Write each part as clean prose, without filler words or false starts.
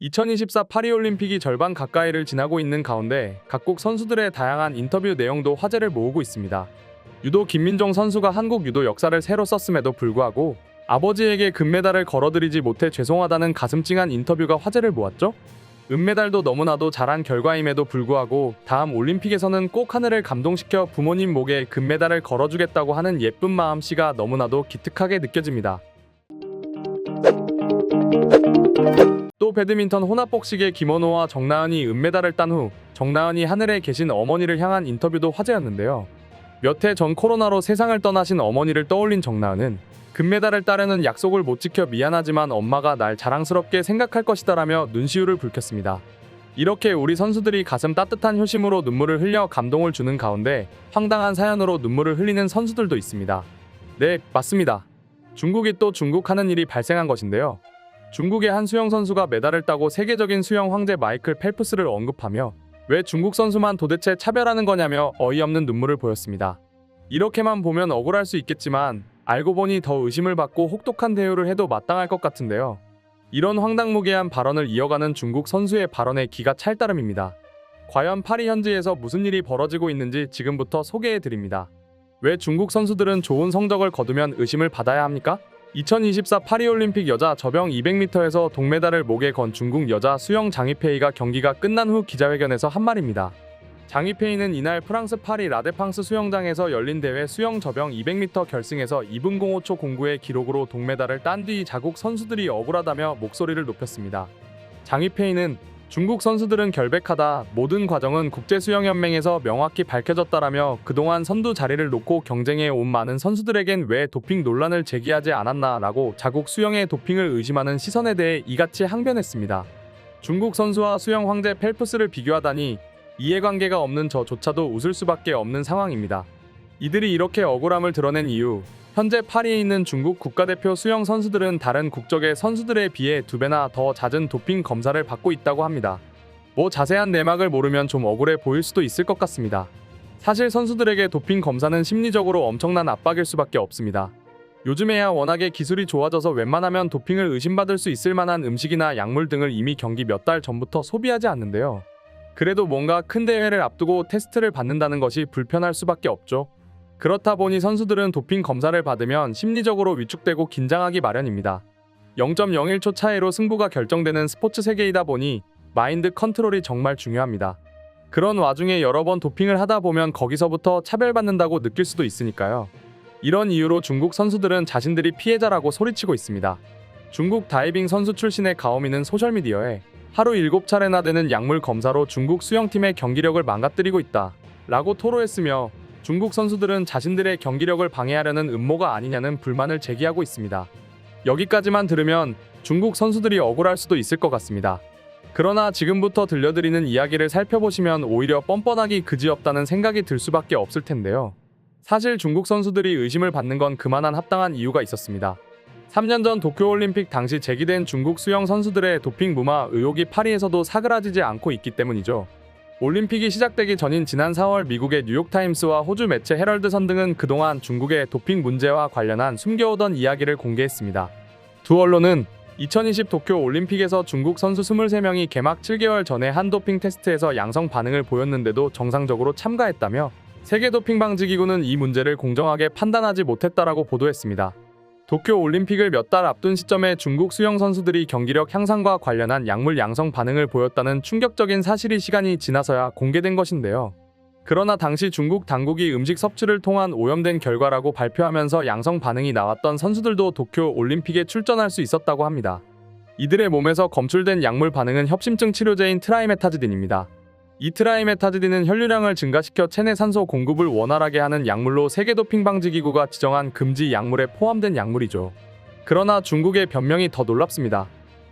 2024 파리올림픽이 절반 가까이를 지나고 있는 가운데 각국 선수들의 다양한 인터뷰 내용도 화제를 모으고 있습니다. 유도 김민종 선수가 한국 유도 역사를 새로 썼음에도 불구하고 아버지에게 금메달을 걸어드리지 못해 죄송하다는 가슴 찡한 인터뷰가 화제를 모았죠. 은메달도 너무나도 잘한 결과임에도 불구하고 다음 올림픽에서는 꼭 하늘을 감동시켜 부모님 목에 금메달을 걸어주겠다고 하는 예쁜 마음씨가 너무나도 기특하게 느껴집니다. 또 배드민턴 혼합복식의 김원호와 정나은이 은메달을 딴 후 정나은이 하늘에 계신 어머니를 향한 인터뷰도 화제였는데요. 몇 해 전 코로나로 세상을 떠나신 어머니를 떠올린 정나은은 금메달을 따려는 약속을 못 지켜 미안하지만 엄마가 날 자랑스럽게 생각할 것이다라며 눈시울을 붉혔습니다. 이렇게 우리 선수들이 가슴 따뜻한 효심으로 눈물을 흘려 감동을 주는 가운데 황당한 사연으로 눈물을 흘리는 선수들도 있습니다. 네, 맞습니다. 중국이 또 중국하는 일이 발생한 것인데요. 중국의 한 수영 선수가 메달을 따고 세계적인 수영 황제 마이클 펠프스를 언급하며 왜 중국 선수만 도대체 차별하는 거냐며 어이없는 눈물을 보였습니다. 이렇게만 보면 억울할 수 있겠지만 알고 보니 더 의심을 받고 혹독한 대우를 해도 마땅할 것 같은데요. 이런 황당무계한 발언을 이어가는 중국 선수의 발언에 기가 찰 따름입니다. 과연 파리 현지에서 무슨 일이 벌어지고 있는지 지금부터 소개해드립니다. 왜 중국 선수들은 좋은 성적을 거두면 의심을 받아야 합니까? 2024 파리올림픽 여자 저병 200m에서 동메달을 목에 건 중국 여자 수영 장이페이가 경기가 끝난 후 기자회견에서 한 말입니다. 장이페이는 이날 프랑스 파리 라데팡스 수영장에서 열린 대회 수영 저병 200m 결승에서 2분 05초 09의 기록으로 동메달을 딴 뒤 자국 선수들이 억울하다며 목소리를 높였습니다. 장이페이는 중국 선수들은 결백하다, 모든 과정은 국제수영연맹에서 명확히 밝혀졌다라며 그동안 선두 자리를 놓고 경쟁해 온 많은 선수들에겐 왜 도핑 논란을 제기하지 않았나라고 자국 수영의 도핑을 의심하는 시선에 대해 이같이 항변했습니다. 중국 선수와 수영 황제 펠프스를 비교하다니 이해관계가 없는 저조차도 웃을 수밖에 없는 상황입니다. 이들이 이렇게 억울함을 드러낸 이유, 현재 파리에 있는 중국 국가대표 수영 선수들은 다른 국적의 선수들에 비해 2배나 더 잦은 도핑 검사를 받고 있다고 합니다. 뭐 자세한 내막을 모르면 좀 억울해 보일 수도 있을 것 같습니다. 사실 선수들에게 도핑 검사는 심리적으로 엄청난 압박일 수밖에 없습니다. 요즘에야 워낙에 기술이 좋아져서 웬만하면 도핑을 의심받을 수 있을 만한 음식이나 약물 등을 이미 경기 몇 달 전부터 소비하지 않는데요. 그래도 뭔가 큰 대회를 앞두고 테스트를 받는다는 것이 불편할 수밖에 없죠. 그렇다 보니 선수들은 도핑 검사를 받으면 심리적으로 위축되고 긴장하기 마련입니다. 0.01초 차이로 승부가 결정되는 스포츠 세계이다 보니 마인드 컨트롤이 정말 중요합니다. 그런 와중에 여러 번 도핑을 하다 보면 거기서부터 차별받는다고 느낄 수도 있으니까요. 이런 이유로 중국 선수들은 자신들이 피해자라고 소리치고 있습니다. 중국 다이빙 선수 출신의 가오미는 소셜미디어에 하루 7차례나 되는 약물 검사로 중국 수영팀의 경기력을 망가뜨리고 있다 라고 토로했으며 중국 선수들은 자신들의 경기력을 방해하려는 음모가 아니냐는 불만을 제기하고 있습니다. 여기까지만 들으면 중국 선수들이 억울할 수도 있을 것 같습니다. 그러나 지금부터 들려드리는 이야기를 살펴보시면 오히려 뻔뻔하기 그지없다는 생각이 들 수밖에 없을 텐데요. 사실 중국 선수들이 의심을 받는 건 그만한 합당한 이유가 있었습니다. 3년 전 도쿄올림픽 당시 제기된 중국 수영 선수들의 도핑 무마 의혹이 파리에서도 사그라지지 않고 있기 때문이죠. 올림픽이 시작되기 전인 지난 4월 미국의 뉴욕타임스와 호주 매체 헤럴드선 등은 그동안 중국의 도핑 문제와 관련한 숨겨오던 이야기를 공개했습니다. 두 언론은 2020 도쿄 올림픽에서 중국 선수 23명이 개막 7개월 전에 한 도핑 테스트에서 양성 반응을 보였는데도 정상적으로 참가했다며 세계도핑방지기구는 이 문제를 공정하게 판단하지 못했다라고 보도했습니다. 도쿄 올림픽을 몇 달 앞둔 시점에 중국 수영 선수들이 경기력 향상과 관련한 약물 양성 반응을 보였다는 충격적인 사실이 시간이 지나서야 공개된 것인데요. 그러나 당시 중국 당국이 음식 섭취를 통한 오염된 결과라고 발표하면서 양성 반응이 나왔던 선수들도 도쿄 올림픽에 출전할 수 있었다고 합니다. 이들의 몸에서 검출된 약물 반응은 협심증 치료제인 트라이메타지딘입니다. 이 트라이메타지딘은 혈류량을 증가시켜 체내 산소 공급을 원활하게 하는 약물로 세계도핑방지기구가 지정한 금지 약물에 포함된 약물이죠. 그러나 중국의 변명이 더 놀랍습니다.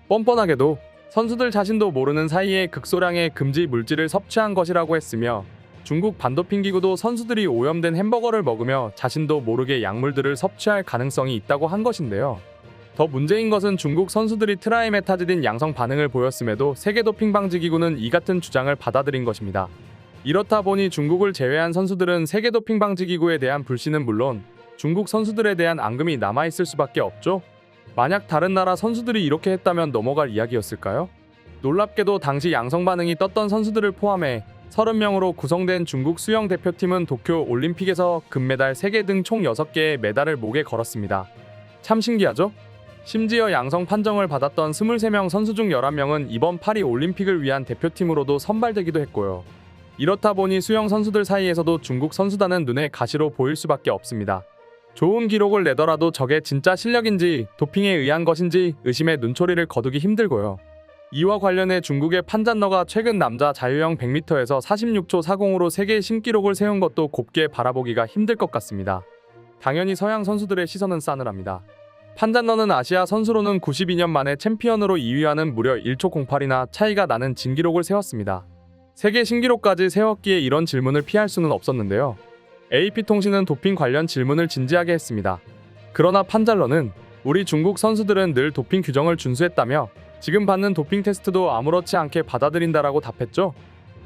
뻔뻔하게도 선수들 자신도 모르는 사이에 극소량의 금지 물질을 섭취한 것이라고 했으며 중국 반도핑기구도 선수들이 오염된 햄버거를 먹으며 자신도 모르게 약물들을 섭취할 가능성이 있다고 한 것인데요. 더 문제인 것은 중국 선수들이 트라이메타지딘 양성 반응을 보였음에도 세계도핑방지기구는 이 같은 주장을 받아들인 것입니다. 이렇다 보니 중국을 제외한 선수들은 세계도핑방지기구에 대한 불신은 물론 중국 선수들에 대한 앙금이 남아있을 수밖에 없죠. 만약 다른 나라 선수들이 이렇게 했다면 넘어갈 이야기였을까요? 놀랍게도 당시 양성 반응이 떴던 선수들을 포함해 30명으로 구성된 중국 수영 대표팀은 도쿄 올림픽에서 금메달 3개 등 총 6개의 메달을 목에 걸었습니다. 참 신기하죠? 심지어 양성 판정을 받았던 23명 선수 중 11명은 이번 파리 올림픽을 위한 대표팀으로도 선발되기도 했고요. 이렇다 보니 수영 선수들 사이에서도 중국 선수단은 눈에 가시로 보일 수밖에 없습니다. 좋은 기록을 내더라도 저게 진짜 실력인지 도핑에 의한 것인지 의심의 눈초리를 거두기 힘들고요. 이와 관련해 중국의 판잔러가 최근 남자 자유형 100m에서 46초 40으로 세계 신기록을 세운 것도 곱게 바라보기가 힘들 것 같습니다. 당연히 서양 선수들의 시선은 싸늘합니다. 판잔러는 아시아 선수로는 92년 만에 챔피언으로 2위와는 무려 1초 08이나 차이가 나는 진기록을 세웠습니다. 세계 신기록까지 세웠기에 이런 질문을 피할 수는 없었는데요. AP통신은 도핑 관련 질문을 진지하게 했습니다. 그러나 판잔러는 우리 중국 선수들은 늘 도핑 규정을 준수했다며 지금 받는 도핑 테스트도 아무렇지 않게 받아들인다라고 답했죠.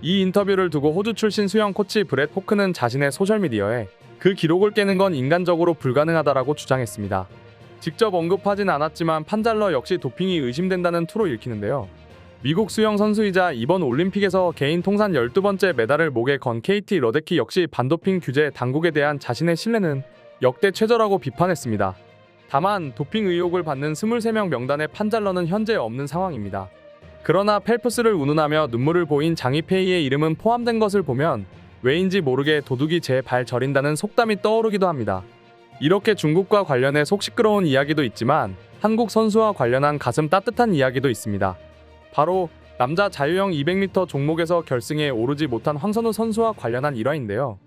이 인터뷰를 두고 호주 출신 수영 코치 브렛 호크는 자신의 소셜미디어에 그 기록을 깨는 건 인간적으로 불가능하다라고 주장했습니다. 직접 언급하진 않았지만 판잔러 역시 도핑이 의심된다는 투로 읽히는데요. 미국 수영 선수이자 이번 올림픽에서 개인 통산 12번째 메달을 목에 건 KT 러데키 역시 반도핑 규제 당국에 대한 자신의 신뢰는 역대 최저라고 비판했습니다. 다만 도핑 의혹을 받는 23명 명단에 판잔러는 현재 없는 상황입니다. 그러나 펠프스를 운운하며 눈물을 보인 장이 페이의 이름은 포함된 것을 보면 왜인지 모르게 도둑이 제 발 저린다는 속담이 떠오르기도 합니다. 이렇게 중국과 관련해 속 시끄러운 이야기도 있지만 한국 선수와 관련한 가슴 따뜻한 이야기도 있습니다. 바로 남자 자유형 200m 종목에서 결승에 오르지 못한 황선우 선수와 관련한 일화인데요.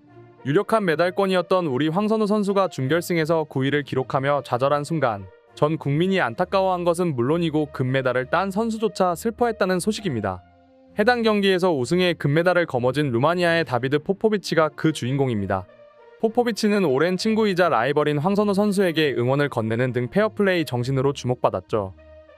유력한 메달권이었던 우리 황선우 선수가 준결승에서 9위를 기록하며 좌절한 순간 전 국민이 안타까워한 것은 물론이고 금메달을 딴 선수조차 슬퍼했다는 소식입니다. 해당 경기에서 우승해 금메달을 거머쥔 루마니아의 다비드 포포비치가 그 주인공입니다. 포포비치는 오랜 친구이자 라이벌인 황선우 선수에게 응원을 건네는 등 페어플레이 정신으로 주목받았죠.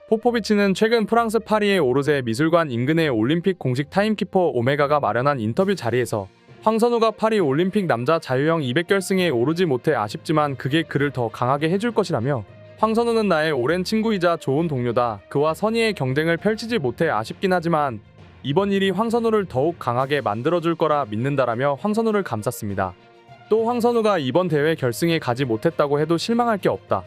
포포비치는 최근 프랑스 파리의 오르세 미술관 인근의 올림픽 공식 타임키퍼 오메가가 마련한 인터뷰 자리에서 황선우가 파리 올림픽 남자 자유형 200결승에 오르지 못해 아쉽지만 그게 그를 더 강하게 해줄 것이라며 황선우는 나의 오랜 친구이자 좋은 동료다. 그와 선의의 경쟁을 펼치지 못해 아쉽긴 하지만 이번 일이 황선우를 더욱 강하게 만들어줄 거라 믿는다라며 황선우를 감쌌습니다. 또 황선우가 이번 대회 결승에 가지 못했다고 해도 실망할 게 없다.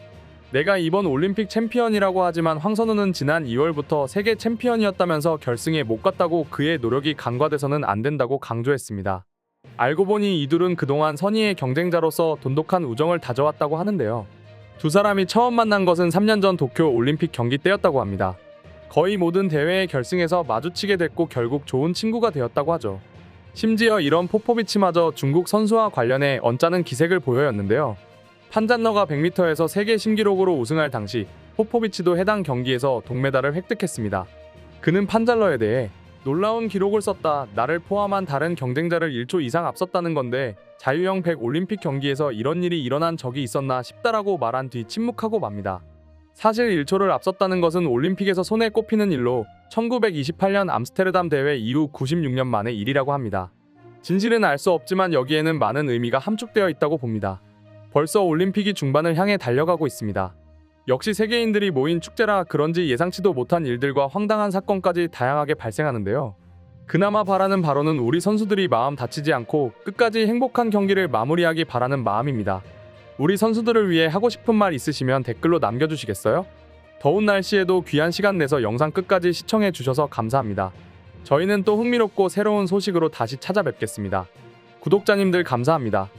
내가 이번 올림픽 챔피언이라고 하지만 황선우는 지난 2월부터 세계 챔피언이었다면서 결승에 못 갔다고 그의 노력이 간과돼서는 안 된다고 강조했습니다. 알고 보니 이 둘은 그동안 선의의 경쟁자로서 돈독한 우정을 다져왔다고 하는데요. 두 사람이 처음 만난 것은 3년 전 도쿄 올림픽 경기 때였다고 합니다. 거의 모든 대회의 결승에서 마주치게 됐고 결국 좋은 친구가 되었다고 하죠. 심지어 이런 포포비치마저 중국 선수와 관련해 언짢은 기색을 보여였는데요. 판잔러가 100m에서 세계 신기록으로 우승할 당시 포포비치도 해당 경기에서 동메달을 획득했습니다. 그는 판잔러에 대해 놀라운 기록을 썼다. 나를 포함한 다른 경쟁자를 1초 이상 앞섰다는 건데 자유형 100 올림픽 경기에서 이런 일이 일어난 적이 있었나 싶다라고 말한 뒤 침묵하고 맙니다. 사실 1초를 앞섰다는 것은 올림픽에서 손에 꼽히는 일로 1928년 암스테르담 대회 이후 96년 만의 일이라고 합니다. 진실은 알 수 없지만 여기에는 많은 의미가 함축되어 있다고 봅니다. 벌써 올림픽이 중반을 향해 달려가고 있습니다. 역시 세계인들이 모인 축제라 그런지 예상치도 못한 일들과 황당한 사건까지 다양하게 발생하는데요. 그나마 바라는 바로는 우리 선수들이 마음 다치지 않고 끝까지 행복한 경기를 마무리하기 바라는 마음입니다. 우리 선수들을 위해 하고 싶은 말 있으시면 댓글로 남겨주시겠어요? 더운 날씨에도 귀한 시간 내서 영상 끝까지 시청해 주셔서 감사합니다. 저희는 또 흥미롭고 새로운 소식으로 다시 찾아뵙겠습니다. 구독자님들 감사합니다.